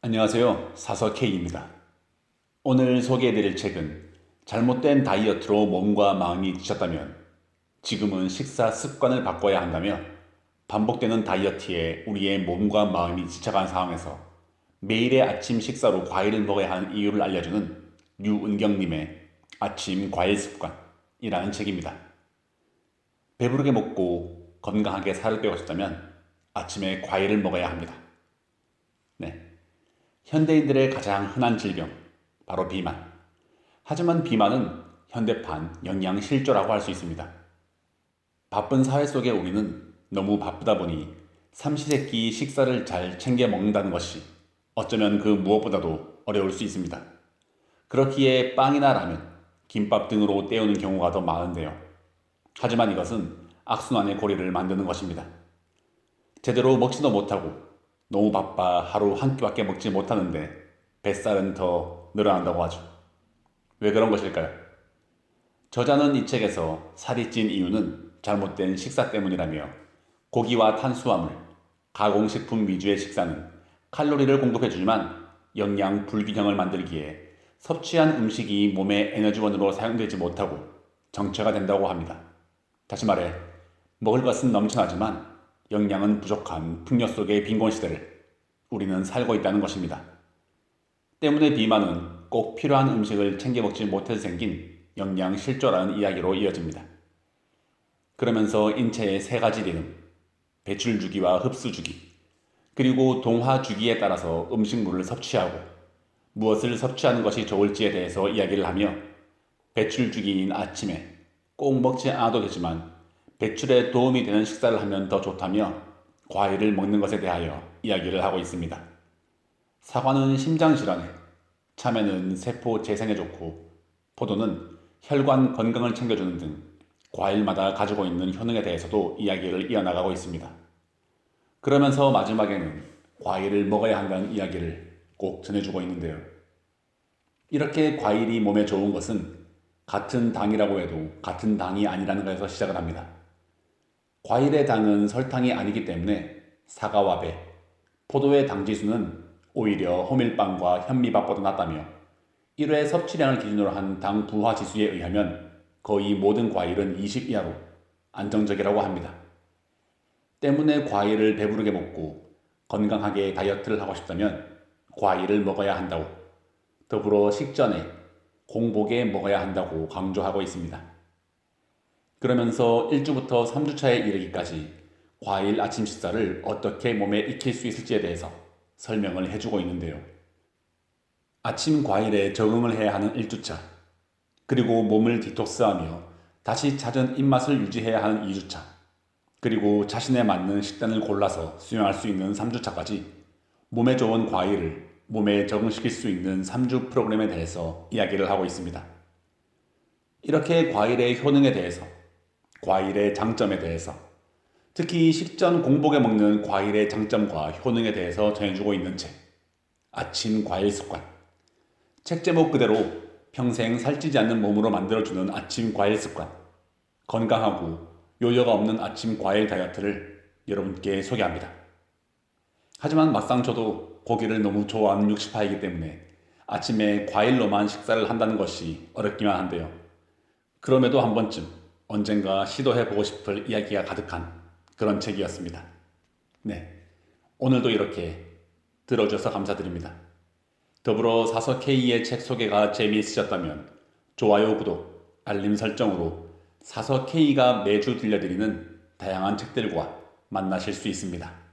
안녕하세요. 사서 K입니다. 오늘 소개해드릴 책은 잘못된 다이어트로 몸과 마음이 지쳤다면 지금은 식사 습관을 바꿔야 한다며 반복되는 다이어트에 우리의 몸과 마음이 지쳐간 상황에서 매일의 아침 식사로 과일을 먹어야 하는 이유를 알려주는 유은경님의 아침 과일 습관이라는 책입니다. 배부르게 먹고 건강하게 살을 빼고 싶다면 아침에 과일을 먹어야 합니다. 네. 현대인들의 가장 흔한 질병, 바로 비만. 하지만 비만은 현대판 영양실조라고 할 수 있습니다. 바쁜 사회 속에 우리는 너무 바쁘다 보니 삼시세끼 식사를 잘 챙겨 먹는다는 것이 어쩌면 그 무엇보다도 어려울 수 있습니다. 그렇기에 빵이나 라면, 김밥 등으로 때우는 경우가 더 많은데요. 하지만 이것은 악순환의 고리를 만드는 것입니다. 제대로 먹지도 못하고 너무 바빠 하루 한 끼밖에 먹지 못하는데 뱃살은 더 늘어난다고 하죠. 왜 그런 것일까요? 저자는 이 책에서 살이 찐 이유는 잘못된 식사 때문이라며 고기와 탄수화물, 가공식품 위주의 식사는 칼로리를 공급해주지만 영양 불균형을 만들기에 섭취한 음식이 몸의 에너지원으로 사용되지 못하고 정체가 된다고 합니다. 다시 말해 먹을 것은 넘쳐나지만 영양은 부족한 풍요 속의 빈곤 시대를 우리는 살고 있다는 것입니다. 때문에 비만은 꼭 필요한 음식을 챙겨 먹지 못해서 생긴 영양 실조라는 이야기로 이어집니다. 그러면서 인체의 세 가지 리듬, 배출 주기와 흡수 주기, 그리고 동화 주기에 따라서 음식물을 섭취하고 무엇을 섭취하는 것이 좋을지에 대해서 이야기를 하며 배출 주기인 아침에 꼭 먹지 않아도 되지만 배출에 도움이 되는 식사를 하면 더 좋다며 과일을 먹는 것에 대하여 이야기를 하고 있습니다. 사과는 심장질환에, 참외는 세포 재생에 좋고 포도는 혈관 건강을 챙겨주는 등 과일마다 가지고 있는 효능에 대해서도 이야기를 이어나가고 있습니다. 그러면서 마지막에는 과일을 먹어야 한다는 이야기를 꼭 전해주고 있는데요. 이렇게 과일이 몸에 좋은 것은 같은 당이라고 해도 같은 당이 아니라는 것에서 시작을 합니다. 과일의 당은 설탕이 아니기 때문에 사과와 배, 포도의 당지수는 오히려 호밀빵과 현미밥보다 낮다며 1회 섭취량을 기준으로 한 당 부화 지수에 의하면 거의 모든 과일은 20 이하로 안정적이라고 합니다. 때문에 과일을 배부르게 먹고 건강하게 다이어트를 하고 싶다면 과일을 먹어야 한다고, 더불어 식전에 공복에 먹어야 한다고 강조하고 있습니다. 그러면서 1주부터 3주차에 이르기까지 과일 아침 식사를 어떻게 몸에 익힐 수 있을지에 대해서 설명을 해주고 있는데요. 아침 과일에 적응을 해야 하는 1주차, 그리고 몸을 디톡스하며 다시 잦은 입맛을 유지해야 하는 2주차, 그리고 자신에 맞는 식단을 골라서 수행할 수 있는 3주차까지 몸에 좋은 과일을 몸에 적응시킬 수 있는 3주 프로그램에 대해서 이야기를 하고 있습니다. 이렇게 과일의 효능에 대해서, 과일의 장점에 대해서, 특히 식전 공복에 먹는 과일의 장점과 효능에 대해서 전해주고 있는 책, 아침 과일 습관. 책 제목 그대로 평생 살찌지 않는 몸으로 만들어주는 아침 과일 습관. 건강하고 요요가 없는 아침 과일 다이어트를 여러분께 소개합니다. 하지만 막상 저도 고기를 너무 좋아하는 60파이기 때문에 아침에 과일로만 식사를 한다는 것이 어렵기만 한데요. 그럼에도 한 번쯤 언젠가 시도해보고 싶을 이야기가 가득한 그런 책이었습니다. 네. 오늘도 이렇게 들어주셔서 감사드립니다. 더불어 사서 K의 책 소개가 재미있으셨다면 좋아요, 구독, 알림 설정으로 사서 K가 매주 들려드리는 다양한 책들과 만나실 수 있습니다.